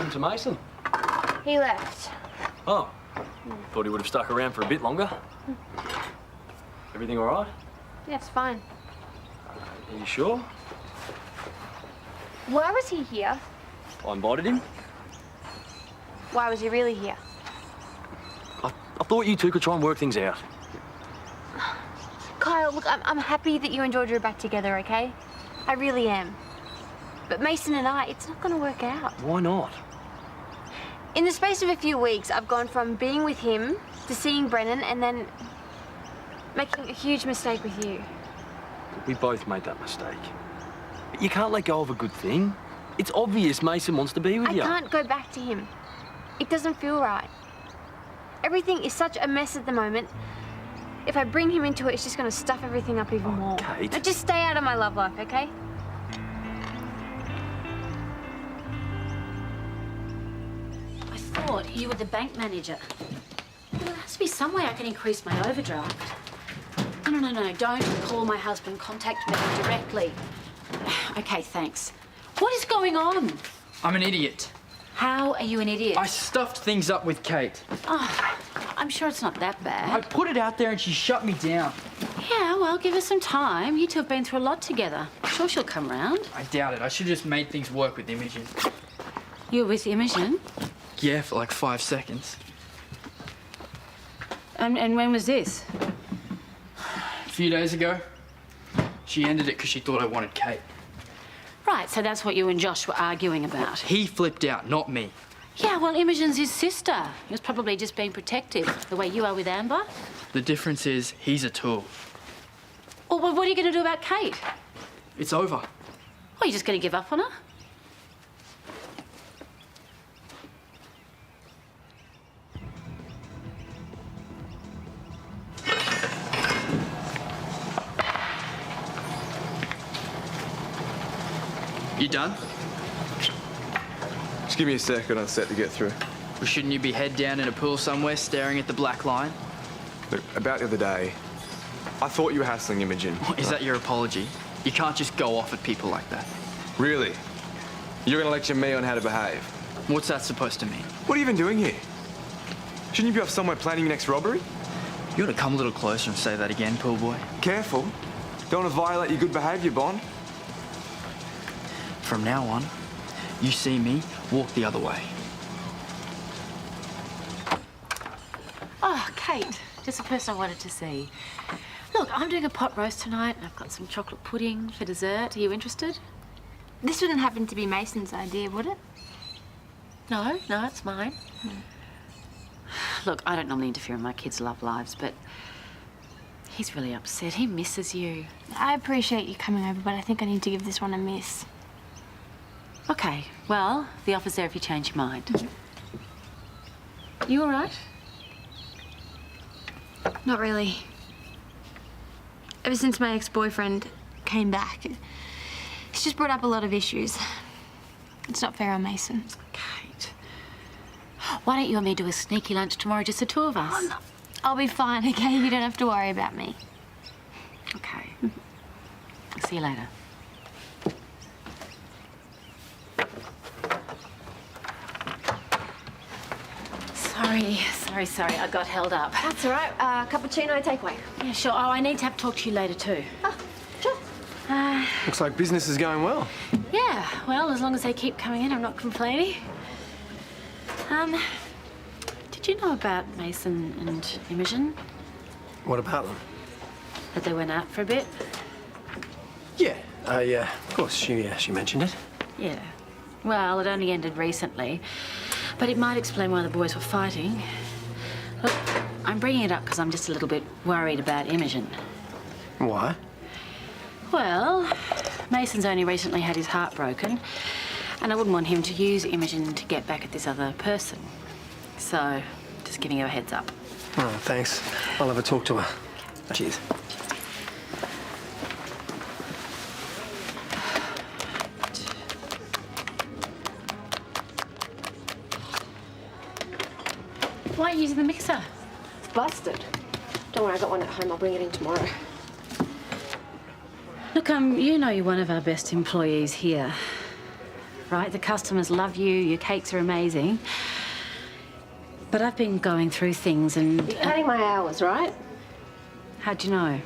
happened to Mason? He left. Oh. Thought he would have stuck around for a bit longer. Everything all right? Yeah, it's fine. Are you sure? Why was he here? I invited him. Why was he really here? I thought you two could try and work things out. Kyle, look, I'm happy that you and Georgia are back together, okay? I really am. But Mason and I, it's not going to work out. Why not? In the space of a few weeks, I've gone from being with him to seeing Brennan and then making a huge mistake with you. We both made that mistake. But you can't let go of a good thing. It's obvious Mason wants to be with you. I can't go back to him. It doesn't feel right. Everything is such a mess at the moment. If I bring him into it, it's just going to stuff everything up even more. Kate. Now, just stay out of my love life, okay? I thought you were the bank manager. Well, there has to be some way I can increase my overdraft. No. Don't call my husband. Contact me directly. Okay, thanks. What is going on? I'm an idiot. How are you an idiot? I stuffed things up with Kate. Oh, I'm sure it's not that bad. I put it out there and she shut me down. Yeah, well, give her some time. You two have been through a lot together. Sure she'll come round. I doubt it. I should have just made things work with Imogen. You were with Imogen? Yeah, for like 5 seconds. And when was this? A few days ago. She ended it because she thought I wanted Kate. Right, so that's what you and Josh were arguing about. He flipped out, not me. Yeah, well, Imogen's his sister. He was probably just being protective, the way you are with Amber. The difference is he's a tool. Well, what are you going to do about Kate? It's over. Well, you just going to give up on her? You done? Just give me a second, I'm set to get through. Well, shouldn't you be head down in a pool somewhere staring at the black line? Look, about the other day, I thought you were hassling Imogen. Is that your apology? You can't just go off at people like that. Really? You're gonna lecture me on how to behave? What's that supposed to mean? What are you even doing here? Shouldn't you be off somewhere planning your next robbery? You ought to come a little closer and say that again, pool boy. Careful. Don't want to violate your good behaviour bond. From now on, you see me, walk the other way. Oh, Kate, just a person I wanted to see. Look, I'm doing a pot roast tonight and I've got some chocolate pudding for dessert. Are you interested? This wouldn't happen to be Mason's idea, would it? No, it's mine. Look, I don't normally interfere in my kids' love lives, but he's really upset. He misses you. I appreciate you coming over, but I think I need to give this one a miss. Okay, well, the offer's there if you change your mind. You all right? Not really. Ever since my ex-boyfriend came back, he's just brought up a lot of issues. It's not fair on Mason. Kate, why don't you and me do a sneaky lunch tomorrow, just the two of us? Oh, no. I'll be fine, okay? You don't have to worry about me. Okay. I'll see you later. Sorry, I got held up. That's all right. Cappuccino takeaway. Yeah, sure. Oh, I need to have to talk to you later too. Oh, sure. Looks like business is going well. Yeah, well, as long as they keep coming in, I'm not complaining. Did you know about Mason and Imogen? What about them? That they went out for a bit? Yeah, of course, she mentioned it. Yeah. Well, it only ended recently, but it might explain why the boys were fighting. Look, I'm bringing it up because I'm just a little bit worried about Imogen. Why? Well, Mason's only recently had his heart broken, and I wouldn't want him to use Imogen to get back at this other person. So, just giving you a heads up. Oh, thanks. I'll have a talk to her. Cheers. Why aren't you using the mixer? It's busted. Don't worry, I got one at home. I'll bring it in tomorrow. Look, you know you're one of our best employees here. right? The customers love you, your cakes are amazing. But I've been going through things and... You're cutting my hours, right? How'd you know?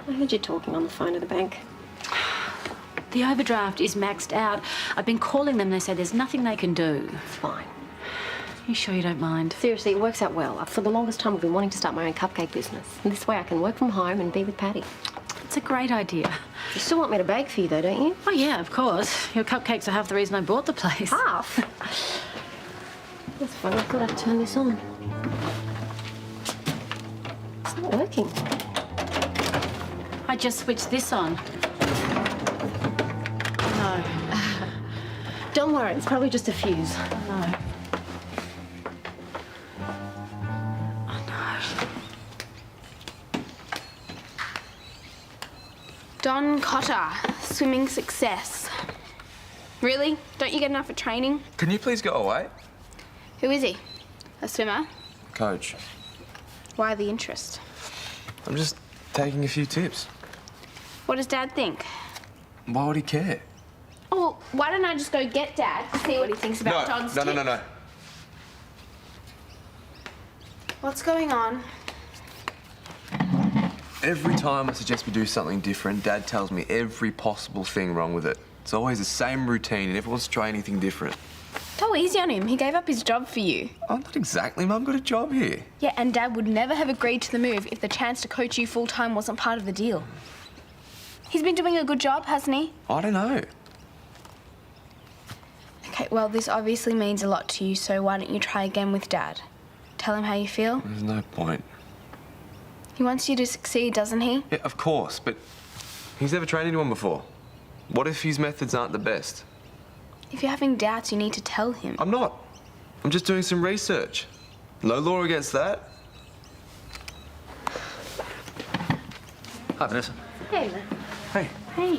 I heard you talking on the phone at the bank. The overdraft is maxed out. I've been calling them. They say there's nothing they can do. It's fine. You sure you don't mind? Seriously, it works out well. For the longest time, I've been wanting to start my own cupcake business. And this way I can work from home and be with Patty. It's a great idea. You still want me to bake for you, though, don't you? Oh, yeah, of course. Your cupcakes are half the reason I bought the place. Half? That's fun. I thought I'd turn this on. It's not working. I just switched this on. No. Don't worry, it's probably just a fuse. No. Oh, no. Don Cotter, swimming success. Really? Don't you get enough for training? Can you please go away? Who is he? A swimmer? Coach, Why the interest? I'm just taking a few tips. What does Dad think? Why would he care? Oh, well, why don't I just go get Dad to see what he thinks about Todd's No. tip? What's going on? Every time I suggest we do something different, Dad tells me every possible thing wrong with it. It's always the same routine, and never wants to try anything different. Go easy on him. He gave up his job for you. Oh, not exactly. Mum got a job here. Yeah, and Dad would never have agreed to the move if the chance to coach you full-time wasn't part of the deal. He's been doing a good job, hasn't he? I don't know. Okay, well, this obviously means a lot to you, so why don't you try again with Dad? Tell him how you feel. There's no point. He wants you to succeed, doesn't he? Yeah, of course, but he's never trained anyone before. What if his methods aren't the best? If you're having doubts, you need to tell him. I'm not. I'm just doing some research. No law against that. Hi, Vanessa. Hey, man. Hey, Hey.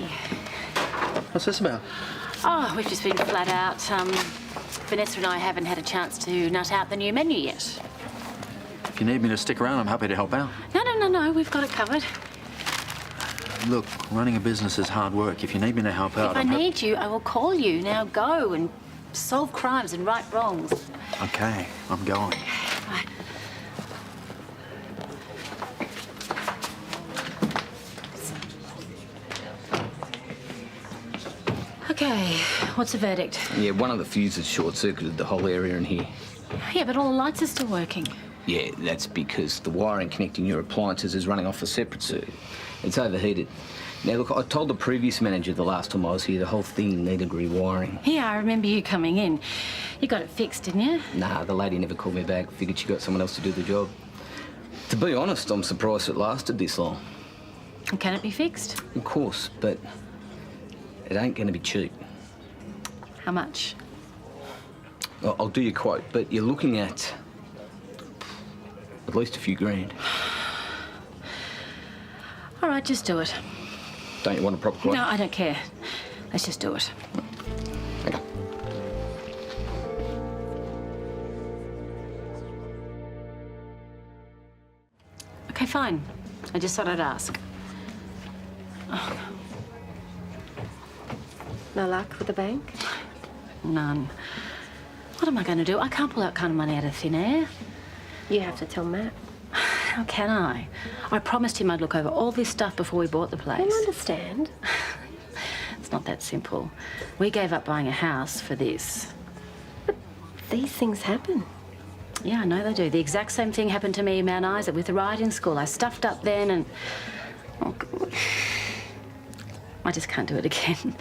what's this about? Oh, we've just been flat out. Vanessa and I haven't had a chance to nut out the new menu yet. If you need me to stick around, I'm happy to help out. No, we've got it covered. Look, running a business is hard work. If you need me to help out, If I need you, I will call you. Now go and solve crimes and right wrongs. Okay, I'm going. Right. Okay, what's the verdict? Yeah, one of the fuses short-circuited the whole area in here. Yeah, but all the lights are still working. Yeah, that's because the wiring connecting your appliances is running off a separate circuit. It's overheated. Now, look, I told the previous manager the last time I was here the whole thing needed rewiring. Yeah, I remember you coming in. You got it fixed, didn't you? Nah, the lady never called me back. Figured she got someone else to do the job. To be honest, I'm surprised it lasted this long. And can it be fixed? Of course, but it ain't going to be cheap. How much? I'll do your quote, but you're looking at least a few grand. All right, just do it. Don't you want a proper quote? No, I don't care. Let's just do it. Okay. Okay, fine. I just thought I'd ask. Oh, No luck with the bank? none. What am I going to do? I can't pull that kind of money out of thin air. You have to tell Matt. How can I? I promised him I'd look over all this stuff before we bought the place. I understand. It's not that simple. We gave up buying a house for this. These things happen. Yeah, I know they do. The exact same thing happened to me in Mount Isa with the riot in school. I stuffed up then and... Oh, God. I just can't do it again.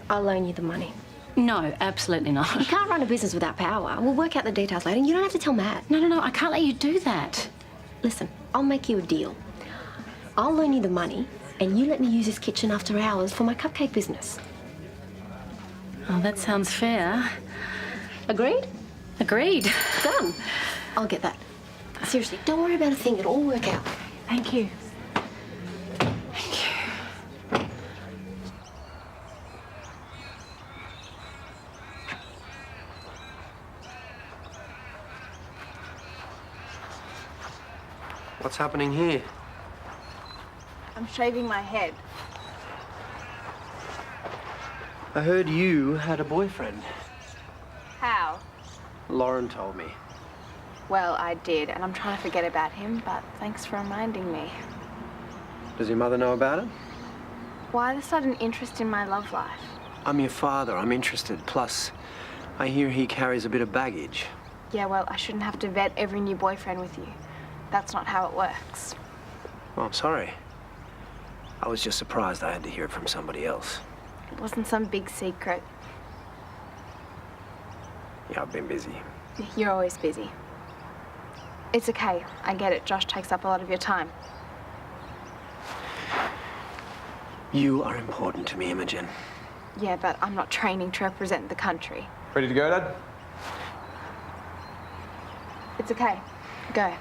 I'll loan you the money. No, absolutely not. You can't run a business without power. We'll work out the details later. You don't have to tell Matt. No, I can't let you do that. Listen, I'll make you a deal. I'll loan you the money, and you let me use this kitchen after hours for my cupcake business. Oh, that sounds fair. Agreed? Agreed. Done. I'll get that. Seriously, don't worry about a thing. It'll all work out. Thank you. Thank you. What's happening here? I'm shaving my head. I heard you had a boyfriend. How? Lauren told me. Well, I did, and I'm trying to forget about him, but thanks for reminding me. Does your mother know about it? Why the sudden interest in my love life? I'm your father. I'm interested. Plus, I hear he carries a bit of baggage. Yeah, well, I shouldn't have to vet every new boyfriend with you. That's not how it works. Well, I'm sorry. I was just surprised I had to hear it from somebody else. It wasn't some big secret. Yeah, I've been busy. You're always busy. It's okay. I get it. Josh takes up a lot of your time. You are important to me, Imogen. Yeah, but I'm not training to represent the country. Ready to go, Dad? It's okay. Go.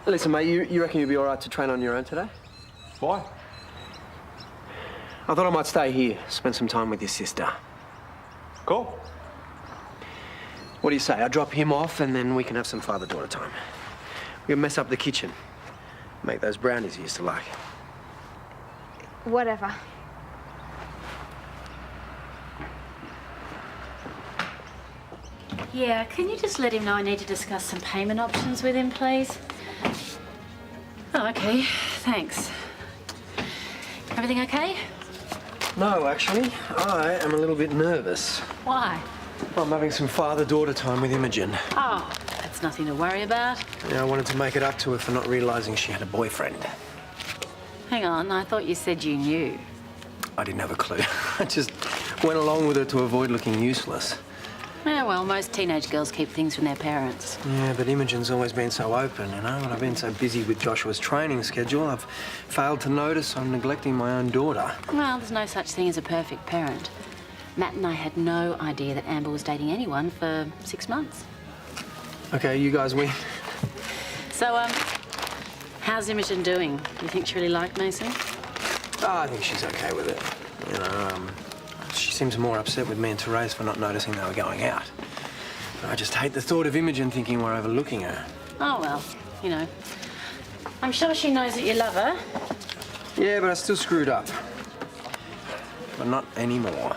Listen, mate, you reckon you'll be all right to train on your own today? Why? I thought I might stay here, spend some time with your sister. Cool. What do you say? I drop him off and then we can have some father-daughter time. We can mess up the kitchen. Make those brownies you used to like. Whatever. Yeah, can you just let him know I need to discuss some payment options with him, please? Oh, okay. Thanks. Everything okay? No, actually, I am a little bit nervous. Why? I'm having some father-daughter time with Imogen. Oh, that's nothing to worry about. Yeah, I wanted to make it up to her for not realising she had a boyfriend. Hang on, I thought you said you knew. I didn't have a clue. I just went along with her to avoid looking useless. Yeah, well, most teenage girls keep things from their parents. Yeah, but Imogen's always been so open, you know? And I've been so busy with Joshua's training schedule, I've failed to notice I'm neglecting my own daughter. Well, there's no such thing as a perfect parent. Matt and I had no idea that Amber was dating anyone for 6 months. Okay, you guys win. So, how's Imogen doing? Do you think she really liked Mason? Oh, I think she's okay with it. You know, she seems more upset with me and Therese for not noticing they were going out. I just hate the thought of Imogen thinking we're overlooking her. Oh, well, you know. I'm sure she knows that you love her. Yeah, but I still screwed up. But not anymore.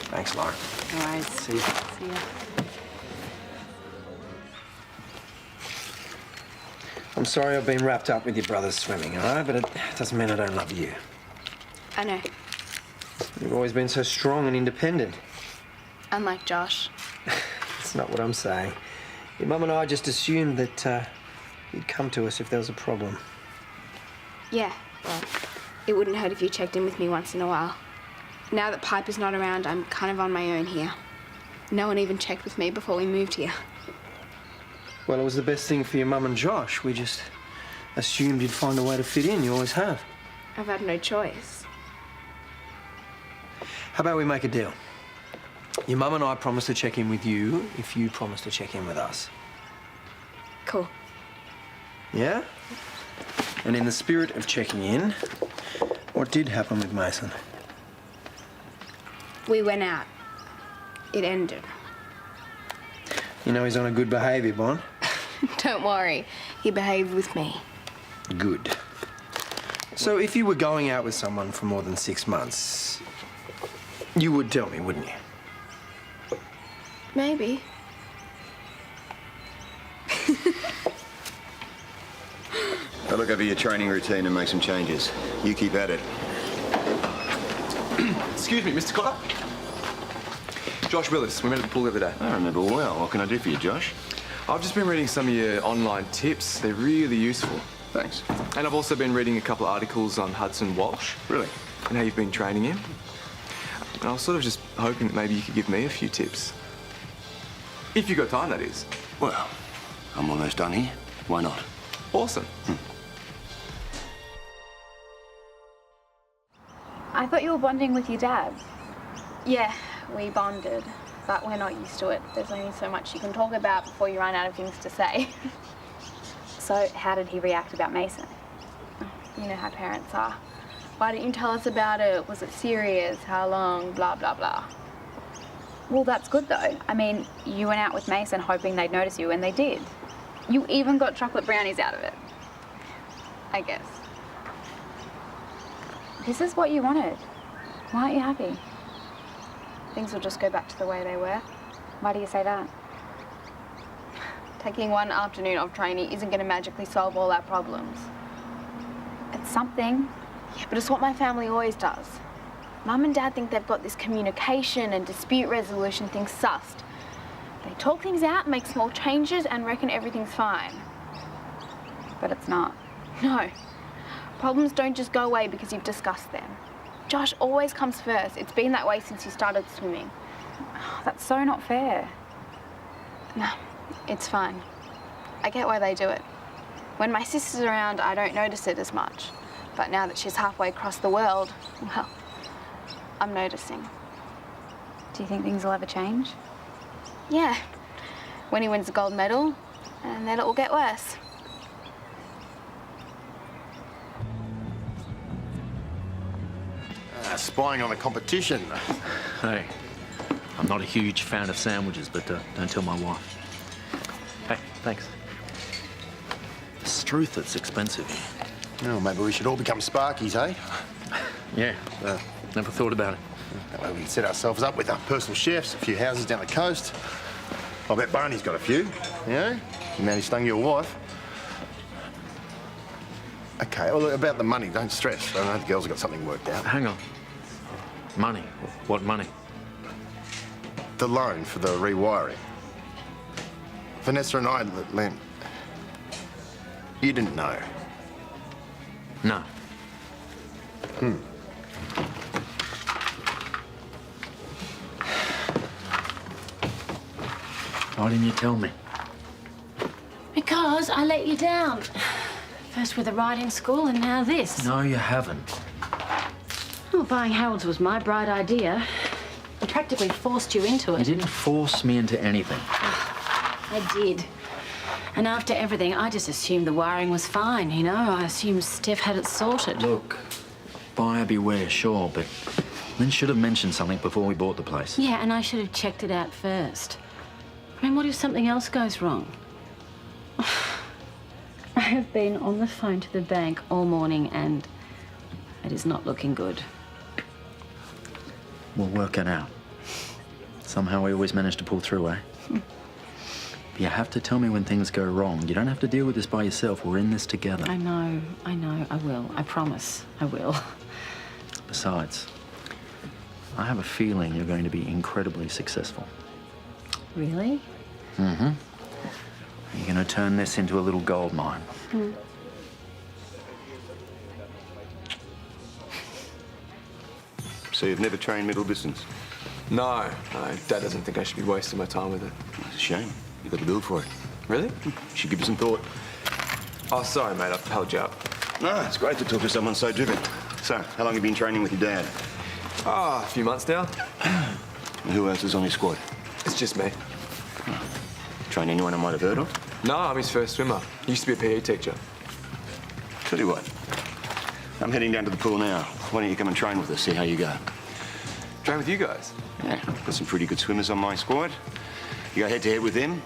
Thanks, Lauren. All right. See you. See ya. I'm sorry I've been wrapped up with your brother's swimming, all right? But it doesn't mean I don't love you. I know. You've always been so strong and independent. Unlike Josh. That's not what I'm saying. Your mum and I just assumed that you'd come to us if there was a problem. Yeah, well, it wouldn't hurt if you checked in with me once in a while. Now that Piper's not around, I'm kind of on my own here. No one even checked with me before we moved here. Well, it was the best thing for your mum and Josh. We just assumed you'd find a way to fit in. You always have. I've had no choice. How about we make a deal? Your mum and I promise to check in with you if you promise to check in with us. Cool. Yeah? And in the spirit of checking in, what did happen with Mason? We went out. It ended. You know he's on a good behaviour, Bon. Don't worry. He behaved with me. Good. So if you were going out with someone for more than 6 months, you would tell me, wouldn't you? Maybe. I'll look over your training routine and make some changes. You keep at it. Excuse me, Mr. Cotter. Josh Willis, we met at the pool the other day. I remember well. What can I do for you, Josh? I've just been reading some of your online tips. They're really useful. Thanks. And I've also been reading a couple of articles on Hudson Walsh. Really? And how you've been training him. And I was sort of just hoping that maybe you could give me a few tips. If you've got time, that is. Well, I'm almost done here. Why not? Awesome. I thought you were bonding with your dad. Yeah, we bonded, but we're not used to it. There's only so much you can talk about before you run out of things to say. So, how did he react about Mason? You know how parents are. Why didn't you tell us about it? Was it serious? How long? Blah, blah, blah. Well, that's good though. I mean, you went out with Mason hoping they'd notice you, and they did. You even got chocolate brownies out of it. I guess. This is what you wanted. Why aren't you happy? Things will just go back to the way they were. Why do you say that? Taking one afternoon off training isn't going to magically solve all our problems. It's something. Yeah, but it's what my family always does. Mum and Dad think they've got this communication and dispute resolution thing sussed. They talk things out, make small changes, and reckon everything's fine. But it's not. No. Problems don't just go away because you've discussed them. Josh always comes first. It's been that way since he started swimming. That's so not fair. Nah, it's fine. I get why they do it. When my sister's around, I don't notice it as much. But now that she's halfway across the world, well, I'm noticing. Do you think things will ever change? Yeah. When he wins the gold medal, and then it will get worse. Spying on the competition. Hey, I'm not a huge fan of sandwiches, but don't tell my wife. Hey, thanks. Struth, it's expensive here. Well, maybe we should all become Sparkies, eh? Yeah, never thought about it. That way we can set ourselves up with our personal chefs, a few houses down the coast. I bet Barney's got a few, you know? The man who stung your wife. Okay, well, about the money, don't stress. I know the girls have got something worked out. Hang on. Money? What money? The loan for the rewiring. Vanessa and I lent. You didn't know? No. Why didn't you tell me? Because I let you down. First with the riding school and now this. No, you haven't. Well, buying Harold's was my bright idea. I practically forced you into it. You didn't force me into anything. I did. And after everything, I just assumed the wiring was fine, you know? I assumed Steph had it sorted. Look, buyer beware, sure, but Lynn should have mentioned something before we bought the place. Yeah, and I should have checked it out first. I mean, what if something else goes wrong? I have been on the phone to the bank all morning and it is not looking good. We'll work it out. Somehow we always manage to pull through, eh? But you have to tell me when things go wrong. You don't have to deal with this by yourself. We're in this together. I know, I will. I promise, I will. Besides, I have a feeling you're going to be incredibly successful. Really? Mm-hmm. You're going to turn this into a little gold mine. So you've never trained middle distance? No, Dad doesn't think I should be wasting my time with it. It's a shame. You've got the build for it. Really? Should give you some thought. Oh, sorry, mate. I've held you up. No, it's great to talk to someone so driven. So, how long have you been training with your dad? Ah, a few months now. And who else is on your squad? It's just me. Train anyone I might have heard of? No, I'm his first swimmer. He used to be a PE teacher. Tell you what, I'm heading down to the pool now. Why don't you come and train with us, see how you go? Train with you guys? Yeah, got some pretty good swimmers on my squad. You go head-to-head with them.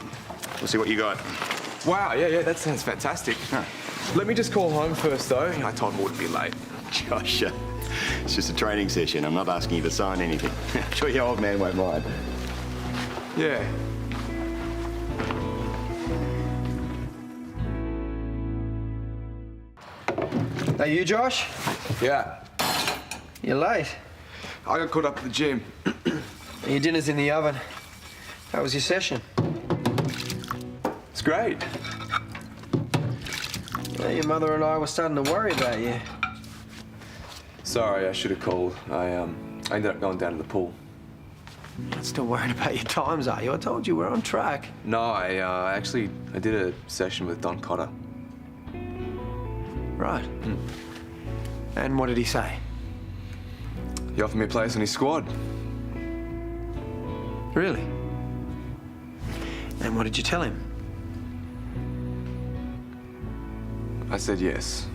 We'll see what you got. Wow, yeah, that sounds fantastic. Huh. Let me just call home first, though. I told him I wouldn't be late. Josh, it's just a training session. I'm not asking you to sign anything. I'm sure your old man won't mind. Yeah. Hey, you, Josh? Yeah. You're late. I got caught up at the gym. Your dinner's in the oven. How was your session? It's great. Yeah, your mother and I were starting to worry about you. Sorry, I should have called. I ended up going down to the pool. You're not still worried about your times, are you? I told you we're on track. No, I did a session with Don Cotter. Right. And what did he say? He offered me a place on his squad. Really? And what did you tell him? I said yes.